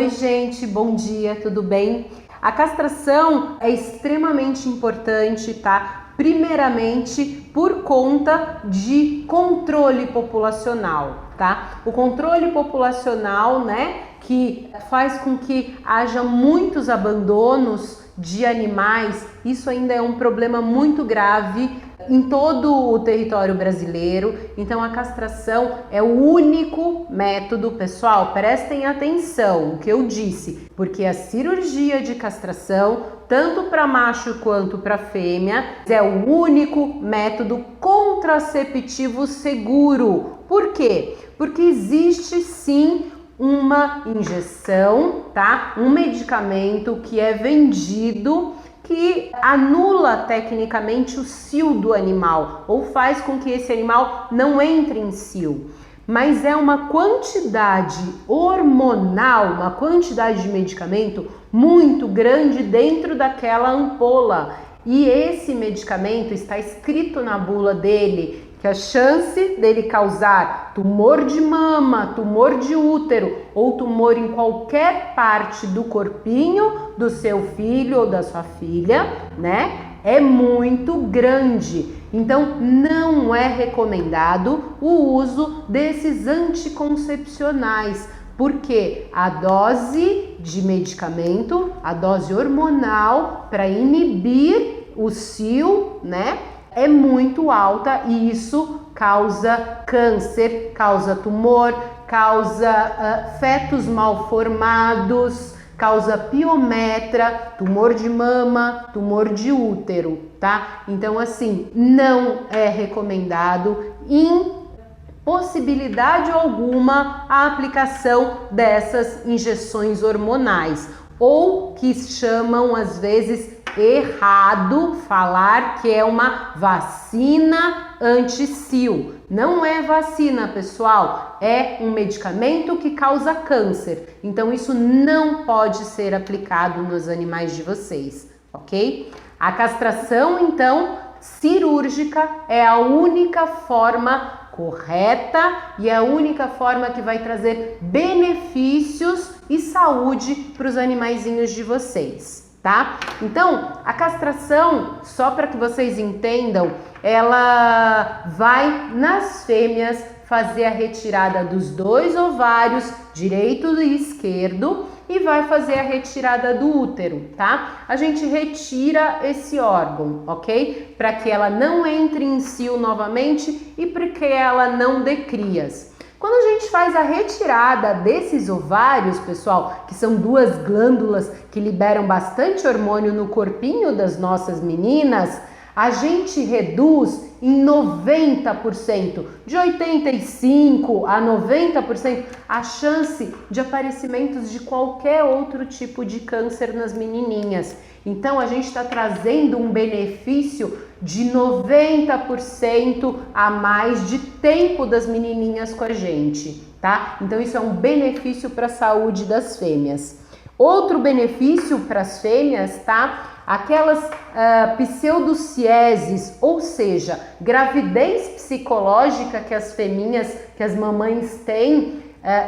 Oi, gente, bom dia, tudo bem? A castração é extremamente importante, tá? Primeiramente, por conta de controle populacional, tá? O controle populacional, né, que faz com que haja muitos abandonos de animais, isso ainda é um problema muito grave em todo o território brasileiro. Então a castração é o único método, pessoal, prestem atenção o que eu disse, porque a cirurgia de castração, tanto para macho quanto para fêmea, é o único método contraceptivo seguro. Por quê? Porque existe sim uma injeção, tá? Um medicamento que é vendido que anula tecnicamente o cio do animal ou faz com que esse animal não entre em cio. Mas é uma quantidade hormonal, uma quantidade de medicamento muito grande dentro daquela ampola. E esse medicamento está escrito na bula dele que a chance dele causar tumor de mama, tumor de útero ou tumor em qualquer parte do corpinho do seu filho ou da sua filha, né, é muito grande. Então não é recomendado o uso desses anticoncepcionais, porque a dose de medicamento, a dose hormonal para inibir o cio, né, é muito alta e isso causa câncer, causa tumor, causa fetos mal formados, causa piometra, tumor de mama, tumor de útero, tá? Então assim, não é recomendado em possibilidade alguma a aplicação dessas injeções hormonais, ou que chamam às vezes errado falar que é uma vacina anti-cio. Não é vacina, pessoal, é um medicamento que causa câncer. Então isso não pode ser aplicado nos animais de vocês, ok? A castração, então, cirúrgica é a única forma correta e é a única forma que vai trazer benefícios e saúde para os animaizinhos de vocês. Tá? Então, a castração, só para que vocês entendam, ela vai nas fêmeas fazer a retirada dos dois ovários, direito e esquerdo, e vai fazer a retirada do útero, tá? A gente retira esse órgão, ok? Para que ela não entre em cio novamente e para que ela não dê crias. Quando a gente faz a retirada desses ovários, pessoal, que são duas glândulas que liberam bastante hormônio no corpinho das nossas meninas, a gente reduz em 90%, de 85% a 90%, a chance de aparecimentos de qualquer outro tipo de câncer nas menininhas. Então a gente está trazendo um benefício de 90% a mais de tempo das menininhas com a gente, tá? Então isso é um benefício para a saúde das fêmeas. Outro benefício para as fêmeas, tá? Aquelas pseudocieses, ou seja, gravidez psicológica que as fêmeas, que as mamães têm,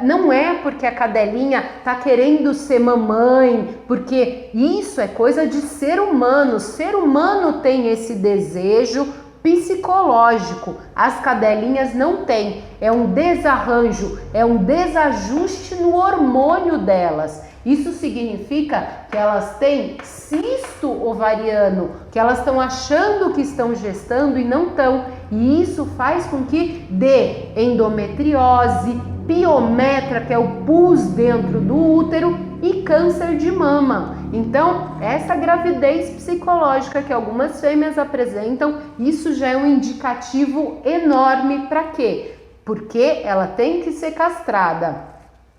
não é porque a cadelinha tá querendo ser mamãe, porque isso é coisa de ser humano. Ser humano tem esse desejo psicológico, as cadelinhas não têm. É um desarranjo, é um desajuste no hormônio delas. Isso significa que elas têm cisto ovariano, que elas estão achando que estão gestando e não estão. E isso faz com que dê endometriose, piometra, que é o pus dentro do útero, e câncer de mama. Então, essa gravidez psicológica que algumas fêmeas apresentam, isso já é um indicativo enorme para quê? Porque ela tem que ser castrada.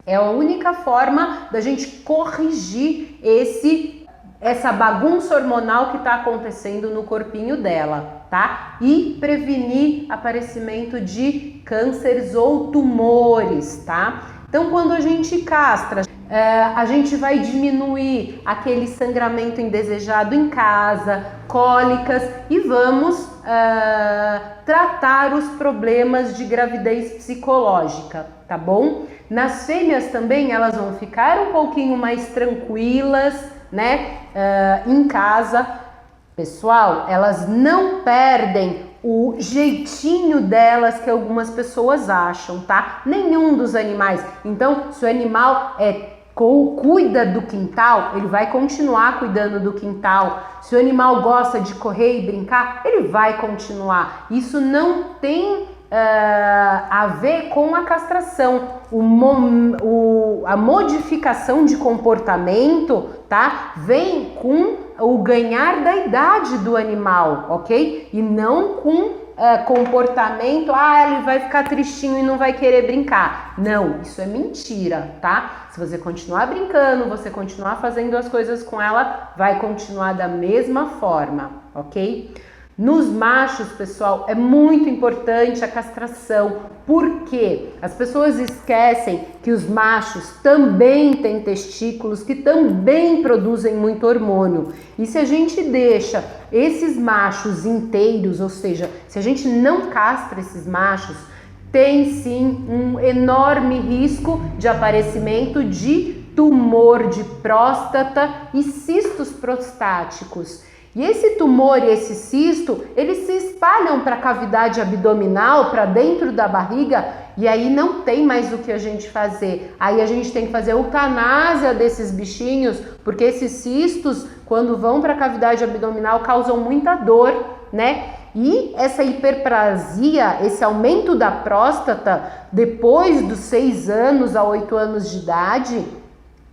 É a única forma da gente corrigir essa bagunça hormonal que está acontecendo no corpinho dela, tá? E prevenir aparecimento de cânceres ou tumores, tá? Então, quando a gente castra, A gente vai diminuir aquele sangramento indesejado em casa, cólicas e vamos tratar os problemas de gravidez psicológica, tá bom? Nas fêmeas também elas vão ficar um pouquinho mais tranquilas, né, em casa. Pessoal, elas não perdem o jeitinho delas que algumas pessoas acham, tá? Nenhum dos animais. Então, se o animal cuida do quintal, ele vai continuar cuidando do quintal. Se o animal gosta de correr e brincar, ele vai continuar. Isso não tem a ver com a castração. A modificação de comportamento, tá? Vem com o ganhar da idade do animal, ok? E não com comportamento, ele vai ficar tristinho e não vai querer brincar. Não, isso é mentira, tá? Se você continuar brincando, você continuar fazendo as coisas com ela, vai continuar da mesma forma, ok? Nos machos, pessoal, é muito importante a castração, porque as pessoas esquecem que os machos também têm testículos, que também produzem muito hormônio. E se a gente deixa esses machos inteiros, ou seja, se a gente não castra esses machos, tem sim um enorme risco de aparecimento de tumor de próstata e cistos prostáticos. E esse tumor e esse cisto, eles se espalham para a cavidade abdominal, para dentro da barriga, e aí não tem mais o que a gente fazer. Aí a gente tem que fazer eutanásia desses bichinhos, porque esses cistos, quando vão para a cavidade abdominal, causam muita dor, né? E essa hiperplasia, esse aumento da próstata, depois dos 6 anos a 8 anos de idade,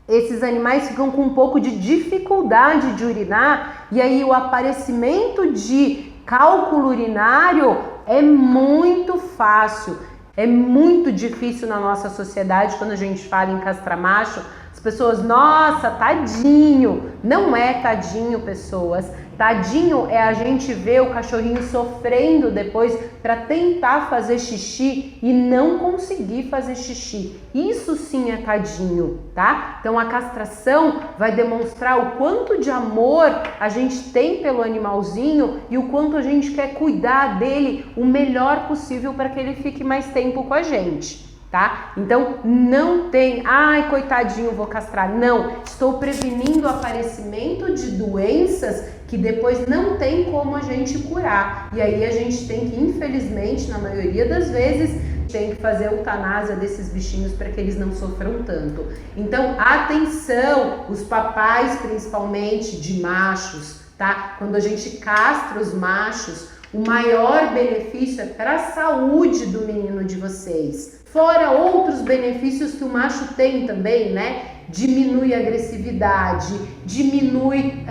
esses animais ficam com um pouco de dificuldade de urinar e aí o aparecimento de cálculo urinário é muito fácil. É muito difícil na nossa sociedade quando a gente fala em castrar macho. As pessoas, nossa, tadinho. Não é tadinho, pessoas. Tadinho é a gente ver o cachorrinho sofrendo depois para tentar fazer xixi e não conseguir fazer xixi. Isso sim é tadinho, tá? Então a castração vai demonstrar o quanto de amor a gente tem pelo animalzinho e o quanto a gente quer cuidar dele o melhor possível para que ele fique mais tempo com a gente. Tá? Então não tem, coitadinho, vou castrar. Não, estou prevenindo o aparecimento de doenças que depois não tem como a gente curar. E aí a gente tem que, infelizmente, na maioria das vezes, tem que fazer a eutanásia desses bichinhos para que eles não sofram tanto. Então, atenção, os papais, principalmente de machos, tá? Quando a gente castra os machos, o maior benefício é para a saúde do menino de vocês. Fora outros benefícios que o macho tem também, né? Diminui a agressividade, diminui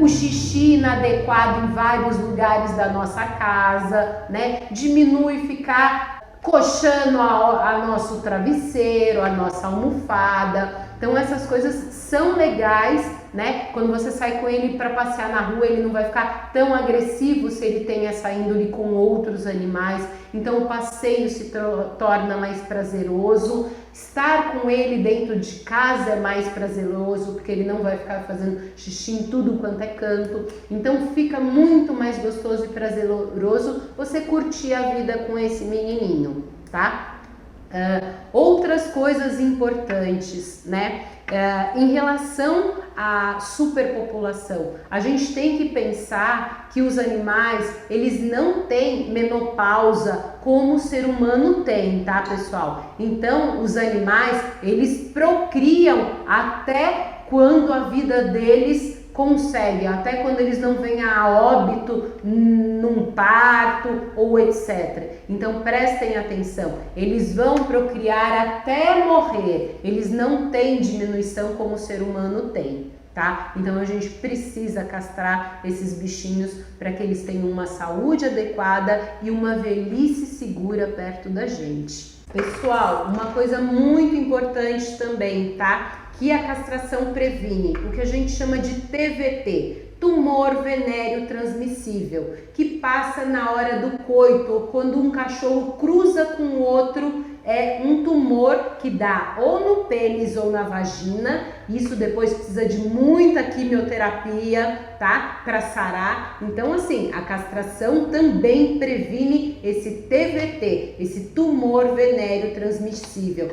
o xixi inadequado em vários lugares da nossa casa, né? Diminui ficar coxando a nosso travesseiro, a nossa almofada. Então essas coisas são legais, né? Quando você sai com ele para passear na rua, ele não vai ficar tão agressivo se ele tem essa índole com outros animais. Então o passeio se torna mais prazeroso. Estar com ele dentro de casa é mais prazeroso, porque ele não vai ficar fazendo xixi em tudo quanto é canto. Então fica muito mais gostoso e prazeroso você curtir a vida com esse menininho, tá? Outras coisas importantes, né? Em relação à superpopulação, a gente tem que pensar que os animais, eles não têm menopausa como o ser humano tem, tá, pessoal? Então, os animais, eles procriam até quando a vida deles consegue, até quando eles não vêm a óbito num parto ou etc. Então prestem atenção, eles vão procriar até morrer, eles não têm diminuição como o ser humano tem, tá? Então a gente precisa castrar esses bichinhos para que eles tenham uma saúde adequada e uma velhice segura perto da gente. Pessoal, uma coisa muito importante também, tá? Que a castração previne, o que a gente chama de TVT, tumor venéreo transmissível, que passa na hora do coito ou quando um cachorro cruza com o outro. É um tumor que dá ou no pênis ou na vagina. Isso depois precisa de muita quimioterapia, tá? Para sarar. Então, assim, a castração também previne esse TVT, esse tumor venéreo transmissível.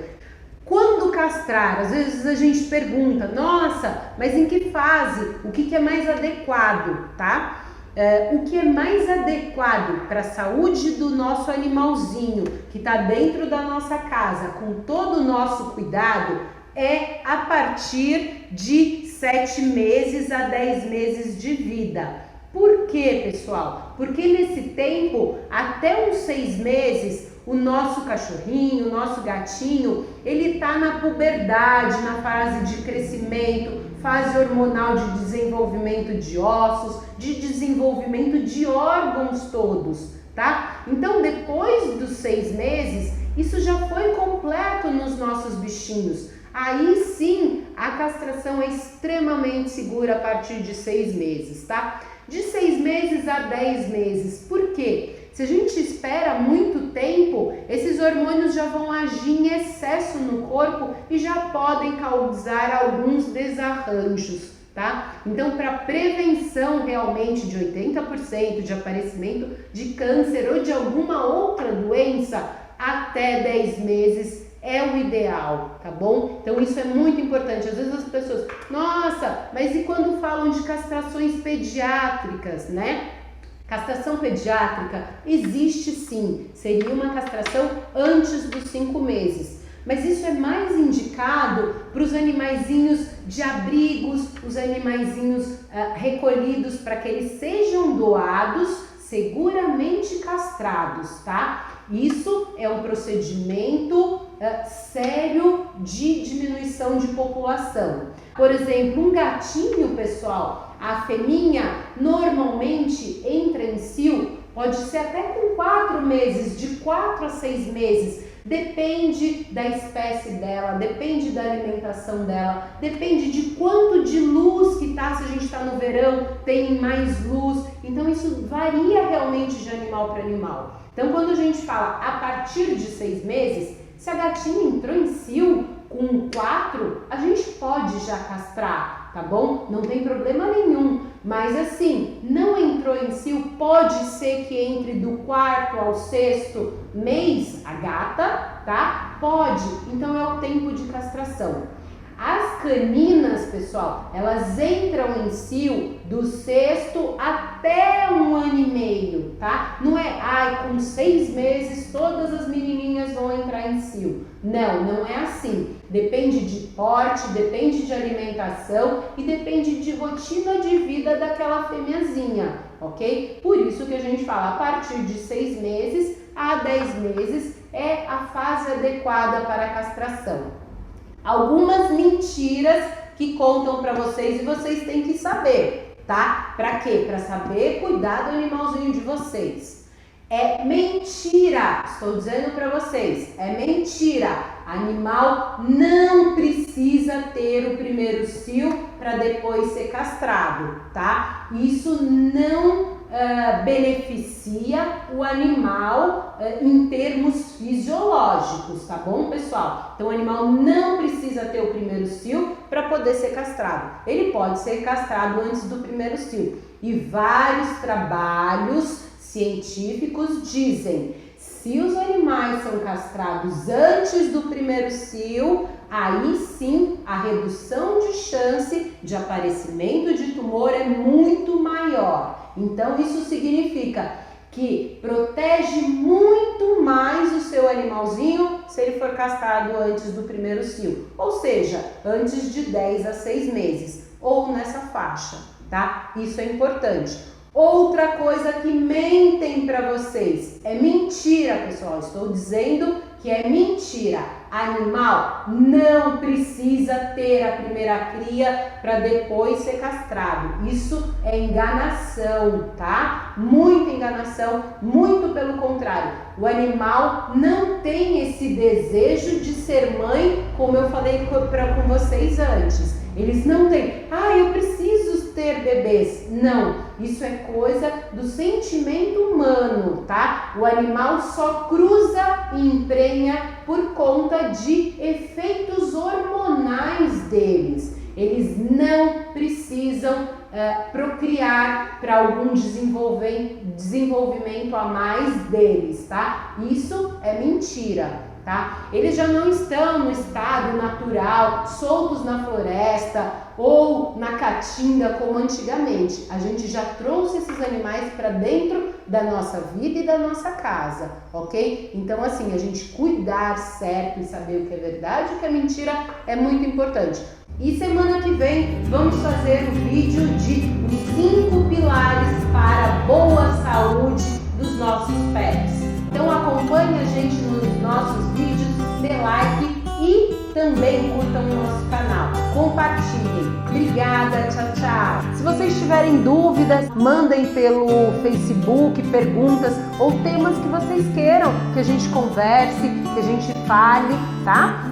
Quando castrar? Às vezes a gente pergunta, nossa, mas em que fase? O que é mais adequado, tá? O que é mais adequado para a saúde do nosso animalzinho que está dentro da nossa casa, com todo o nosso cuidado, é a partir de 7 meses a 10 meses de vida. Por quê, pessoal? Porque nesse tempo, até uns 6 meses, o nosso cachorrinho, o nosso gatinho, ele está na puberdade, na fase de crescimento, fase hormonal de desenvolvimento de ossos, de desenvolvimento de órgãos todos, tá? Então, depois dos 6 meses, isso já foi completo nos nossos bichinhos. Aí sim, a castração é extremamente segura a partir de 6 meses, tá? De 6 meses a 10 meses. Por quê? Se a gente espera muito tempo, esses hormônios já vão agir em excesso no corpo e já podem causar alguns desarranjos, tá? Então, para prevenção realmente de 80% de aparecimento de câncer ou de alguma outra doença, até 10 meses é o ideal, tá bom? Então isso é muito importante. Às vezes as pessoas, nossa, mas e quando falam de castrações pediátricas, né? Castração pediátrica existe sim, seria uma castração antes dos 5 meses. Mas isso é mais indicado para os animaizinhos de abrigos, os animaizinhos recolhidos para que eles sejam doados, seguramente castrados, tá? Isso é um procedimento sério de diminuição de população. Por exemplo, um gatinho, pessoal, a fêmea normalmente entra em cio, pode ser até com 4 meses, de 4 a 6 meses. Depende da espécie dela, depende da alimentação dela, depende de quanto de luz que tá, se a gente está no verão, tem mais luz. Então isso varia realmente de animal para animal. Então quando a gente fala a partir de 6 meses, se a gatinha entrou em cio com 4, a gente pode já castrar, tá bom? Não tem problema nenhum. Mas assim, não entrou em cio, pode ser que entre do 4º ao 6º mês a gata, tá? Pode, então é o tempo de castração. As caninas, pessoal, elas entram em cio do 6º até 1 ano e meio, tá? Não é, com 6 meses todas as menininhas vão entrar em cio. Não, não é assim. Depende de porte, depende de alimentação e depende de rotina de vida daquela fêmeazinha, ok? Por isso que a gente fala, a partir de 6 meses a 10 meses é a fase adequada para a castração. Algumas mentiras que contam para vocês e vocês têm que saber, tá? Para quê? Para saber cuidar do animalzinho de vocês. É mentira, estou dizendo para vocês, é mentira. Animal não precisa ter o primeiro cio para depois ser castrado, tá? Isso não beneficia o animal em termos fisiológicos, tá bom, pessoal? Então o animal não precisa ter o primeiro cio para poder ser castrado. Ele pode ser castrado antes do primeiro cio. E vários trabalhos científicos dizem, se os animais são castrados antes do primeiro cio, aí sim a redução de chance de aparecimento de tumor é muito maior. Então isso significa que protege muito mais o seu animalzinho se ele for castrado antes do primeiro cio, ou seja, antes de 10 a 6 meses, ou nessa faixa, tá? Isso é importante. Outra coisa que mentem para vocês, é mentira, pessoal, estou dizendo que é mentira. Animal não precisa ter a primeira cria para depois ser castrado. Isso é enganação, tá? Muita enganação, muito pelo contrário. O animal não tem esse desejo de ser mãe, como eu falei com vocês antes. Eles não têm, eu preciso ter bebês. Não, isso é coisa do sentimento humano, tá? O animal só cruza e emprenha por conta de efeitos hormonais deles. Eles não precisam procriar para algum desenvolvimento a mais deles, tá? Isso é mentira. Tá? Eles já não estão no estado natural, soltos na floresta ou na caatinga como antigamente. A gente já trouxe esses animais para dentro da nossa vida e da nossa casa, ok? Então assim, a gente cuidar certo e saber o que é verdade e o que é mentira é muito importante. E semana que vem vamos fazer um vídeo de os 5 pilares para a boa saúde dos nossos pets. Então acompanhe a gente nos nossos vídeos, dê like e também curtam o nosso canal. Compartilhem. Obrigada, tchau, tchau. Se vocês tiverem dúvidas, mandem pelo Facebook perguntas ou temas que vocês queiram que a gente converse, que a gente fale, tá?